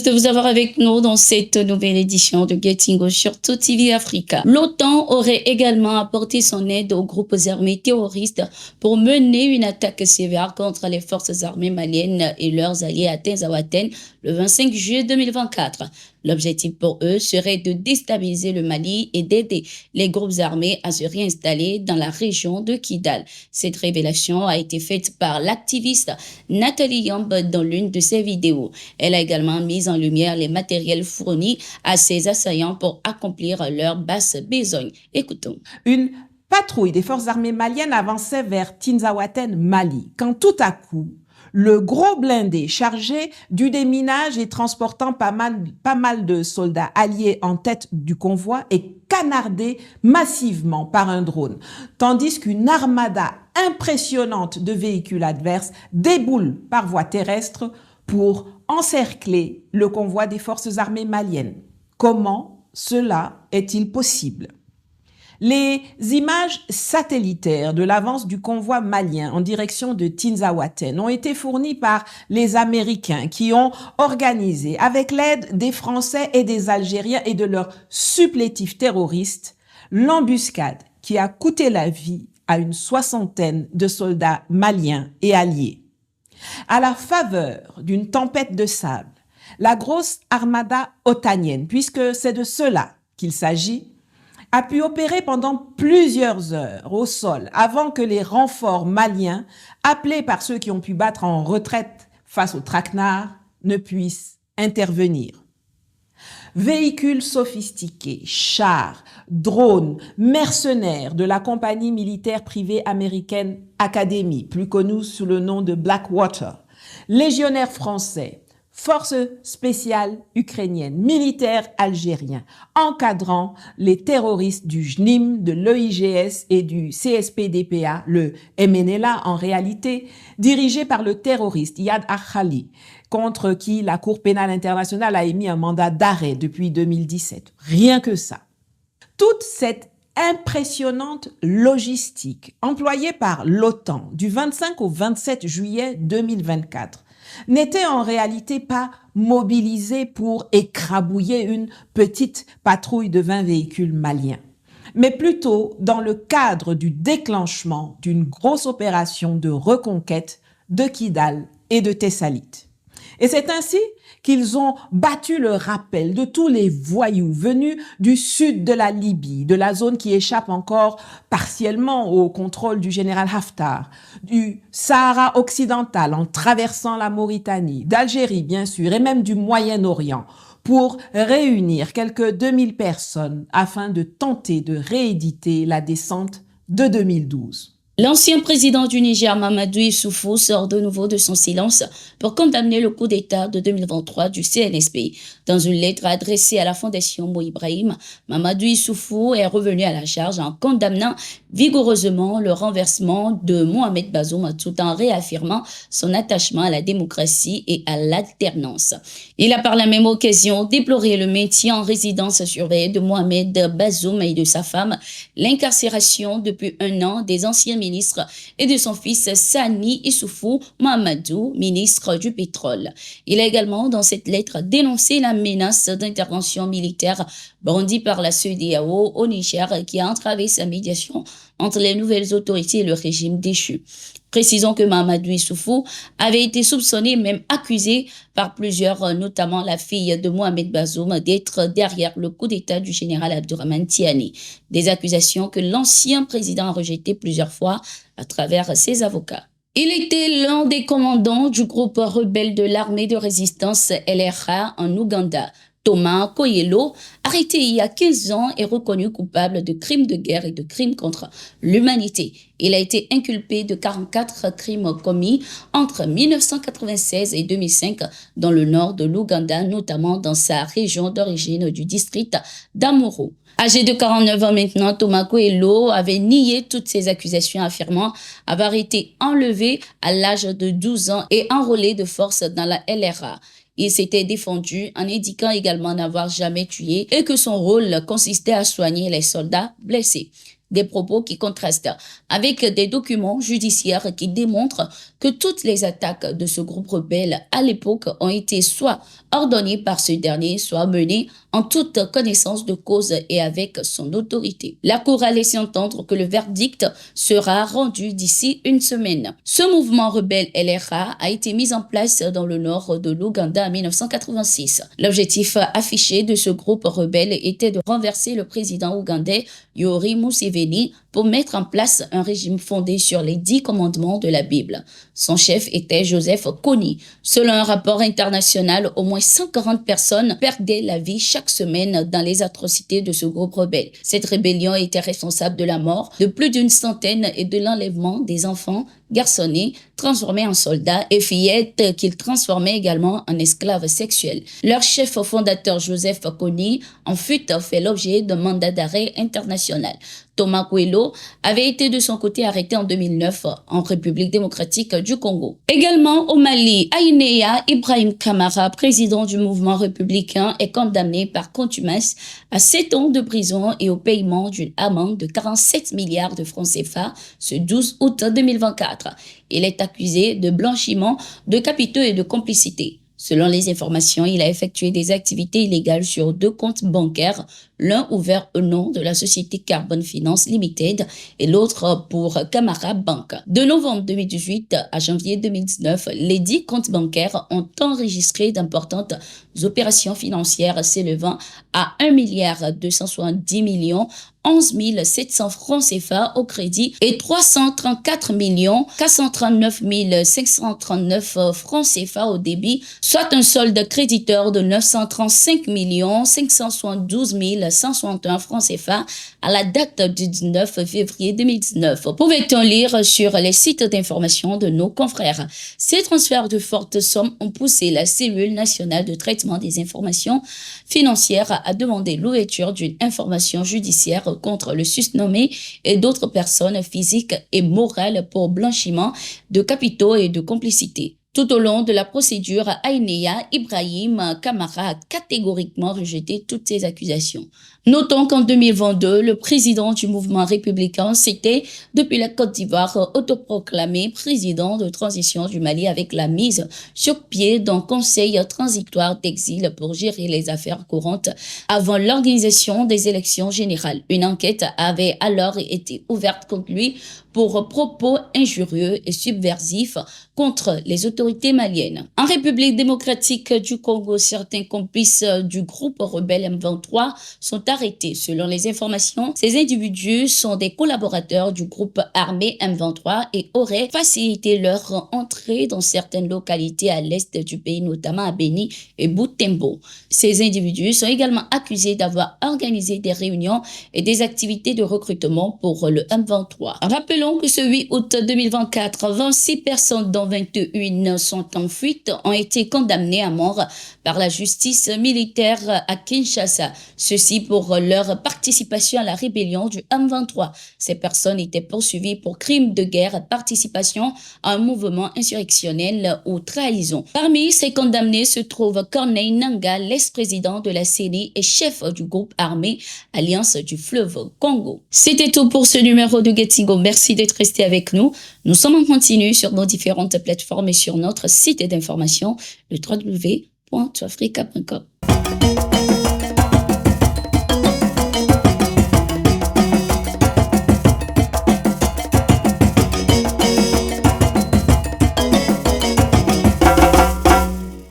de vous avoir avec nous dans cette nouvelle édition de Getting sur Tout TV Africa. L'OTAN aurait également apporté son aide aux groupes armés terroristes pour mener une attaque sévère contre les forces armées maliennes et leurs alliés à Tinzaouaten le 25 juillet 2024. L'objectif pour eux serait de déstabiliser le Mali et d'aider les groupes armés à se réinstaller dans la région de Kidal. Cette révélation a été faite par l'activiste Nathalie Yamb dans l'une de ses vidéos. Elle a également mis en lumière les matériels fournis à ses assaillants pour accomplir leur basse besogne. Écoutons. Une patrouille des forces armées maliennes avançait vers Tinzaouaten, Mali, quand tout à coup, le gros blindé chargé du déminage et transportant pas mal de soldats alliés en tête du convoi est canardé massivement par un drone, tandis qu'une armada impressionnante de véhicules adverses déboule par voie terrestre pour encercler le convoi des forces armées maliennes. Comment cela est-il possible ? Les images satellitaires de l'avance du convoi malien en direction de Tinzaouaten ont été fournies par les Américains qui ont organisé, avec l'aide des Français et des Algériens et de leurs supplétifs terroristes, l'embuscade qui a coûté la vie à une soixantaine de soldats maliens et alliés. À la faveur d'une tempête de sable, la grosse armada otanienne, puisque c'est de cela qu'il s'agit, a pu opérer pendant plusieurs heures au sol avant que les renforts maliens, appelés par ceux qui ont pu battre en retraite face aux traquenards, ne puissent intervenir. Véhicules sophistiqués, chars, drones, mercenaires de la compagnie militaire privée américaine Academy, plus connue sous le nom de Blackwater, légionnaires français, forces spéciales ukrainiennes, militaires algériens, encadrant les terroristes du JNIM, de l'EIGS et du CSPDPA, le MNLA en réalité, dirigé par le terroriste Iyad Akhali, contre qui la Cour pénale internationale a émis un mandat d'arrêt depuis 2017. Rien que ça. Toute cette impressionnante logistique employée par l'OTAN du 25 au 27 juillet 2024 n'était en réalité pas mobilisée pour écrabouiller une petite patrouille de 20 véhicules maliens, mais plutôt dans le cadre du déclenchement d'une grosse opération de reconquête de Kidal et de Thessalite. Et c'est ainsi qu'ils ont battu le rappel de tous les voyous venus du sud de la Libye, de la zone qui échappe encore partiellement au contrôle du général Haftar, du Sahara occidental en traversant la Mauritanie, d'Algérie bien sûr, et même du Moyen-Orient, pour réunir quelques 2000 personnes afin de tenter de rééditer la descente de 2012. L'ancien président du Niger, Mamadou Issoufou, sort de nouveau de son silence pour condamner le coup d'État de 2023 du CNSP. Dans une lettre adressée à la Fondation Mo Ibrahim, Mamadou Issoufou est revenu à la charge en condamnant vigoureusement le renversement de Mohamed Bazoum tout en réaffirmant son attachement à la démocratie et à l'alternance. Il a par la même occasion déploré le maintien en résidence surveillée de Mohamed Bazoum et de sa femme, l'incarcération depuis 1 an des anciens ministre et de son fils Sani Issoufou Mahamadou, ministre du pétrole. Il a également, dans cette lettre, dénoncé la menace d'intervention militaire brandie par la CEDEAO au Niger qui a entravé sa médiation entre les nouvelles autorités et le régime déchu. Précisons que Mahamadou Issoufou avait été soupçonné, même accusé par plusieurs, notamment la fille de Mohamed Bazoum, d'être derrière le coup d'État du général Abdourahmane Tiani. Des accusations que l'ancien président a rejetées plusieurs fois à travers ses avocats. Il était l'un des commandants du groupe rebelle de l'armée de résistance LRA en Ouganda. Thomas Koyelo, arrêté il y a 15 ans, est reconnu coupable de crimes de guerre et de crimes contre l'humanité. Il a été inculpé de 44 crimes commis entre 1996 et 2005 dans le nord de l'Ouganda, notamment dans sa région d'origine du district d'Amuro. Âgé de 49 ans maintenant, Thomas Koyelo avait nié toutes ces accusations, affirmant avoir été enlevé à l'âge de 12 ans et enrôlé de force dans la LRA. Il s'était défendu en indiquant également n'avoir jamais tué et que son rôle consistait à soigner les soldats blessés. Des propos qui contrastent avec des documents judiciaires qui démontrent que toutes les attaques de ce groupe rebelle à l'époque ont été soit ordonnées par ce dernier, soit menées en toute connaissance de cause et avec son autorité. La Cour a laissé entendre que le verdict sera rendu d'ici une semaine. Ce mouvement rebelle LRA a été mis en place dans le nord de l'Ouganda en 1986. L'objectif affiché de ce groupe rebelle était de renverser le président ougandais Yoweri Museveni pour mettre en place un régime fondé sur les 10 commandements de la Bible. Son chef était Joseph Kony. Selon un rapport international, au moins 140 personnes perdaient la vie chaque semaine dans les atrocités de ce groupe rebelle. Cette rébellion était responsable de la mort de plus d'une centaine et de l'enlèvement des enfants garçonnés, transformés en soldats, et fillettes qu'ils transformaient également en esclaves sexuels. Leur chef fondateur Joseph Kony en fut fait l'objet d'un mandat d'arrêt international. Thomas Kouelo avait été de son côté arrêté en 2009 en République démocratique du Congo. Également au Mali, Aineya Ibrahim Kamara, président du mouvement républicain, est condamné par contumace à 7 ans de prison et au paiement d'une amende de 47 milliards de francs CFA ce 12 août 2024. Il est accusé de blanchiment de capitaux et de complicité. Selon les informations, il a effectué des activités illégales sur 2 comptes bancaires, l'un ouvert au nom de la société Carbon Finance Limited et l'autre pour Camara Bank. De novembre 2018 à janvier 2019, les 10 comptes bancaires ont enregistré d'importantes opérations financières s'élevant à 1,270 11 700 francs CFA au crédit et 334 439 539 francs CFA au débit, soit un solde créditeur de 935 572 161 francs CFA à la date du 19 février 2019. Pouvait-on lire sur les sites d'information de nos confrères. Ces transferts de fortes sommes ont poussé la cellule nationale de traitement des informations financières à demander l'ouverture d'une information judiciaire contre le susnommé et d'autres personnes physiques et morales pour blanchiment de capitaux et de complicité. Tout au long de la procédure, Aineya Ibrahim Kamara a catégoriquement rejeté toutes ces accusations. Notons qu'en 2022, le président du mouvement républicain s'était, depuis la Côte d'Ivoire, autoproclamé président de transition du Mali avec la mise sur pied d'un conseil transitoire d'exil pour gérer les affaires courantes avant l'organisation des élections générales. Une enquête avait alors été ouverte contre lui pour propos injurieux et subversifs contre les autorités maliennes. En République démocratique du Congo, certains complices du groupe rebelle M23 sont arrêtés. Selon les informations, ces individus sont des collaborateurs du groupe armé M23 et auraient facilité leur entrée dans certaines localités à l'est du pays, notamment à Beni et Butembo. Ces individus sont également accusés d'avoir organisé des réunions et des activités de recrutement pour le M23. Rappelons que ce 8 août 2024, 26 personnes, dont 21 sont en fuite, ont été condamnées à mort par la justice militaire à Kinshasa. Ceci pour leur participation à la rébellion du M23. Ces personnes étaient poursuivies pour crimes de guerre, participation à un mouvement insurrectionnel ou trahison. Parmi ces condamnés se trouve Corneille Nangaa, l'ex-président de la CENI et chef du groupe armé Alliance du fleuve Congo. C'était tout pour ce numéro de Getingo. Merci d'être resté avec nous. Nous sommes en continu sur nos différentes plateformes et sur notre site d'information, le www.toafrica.com.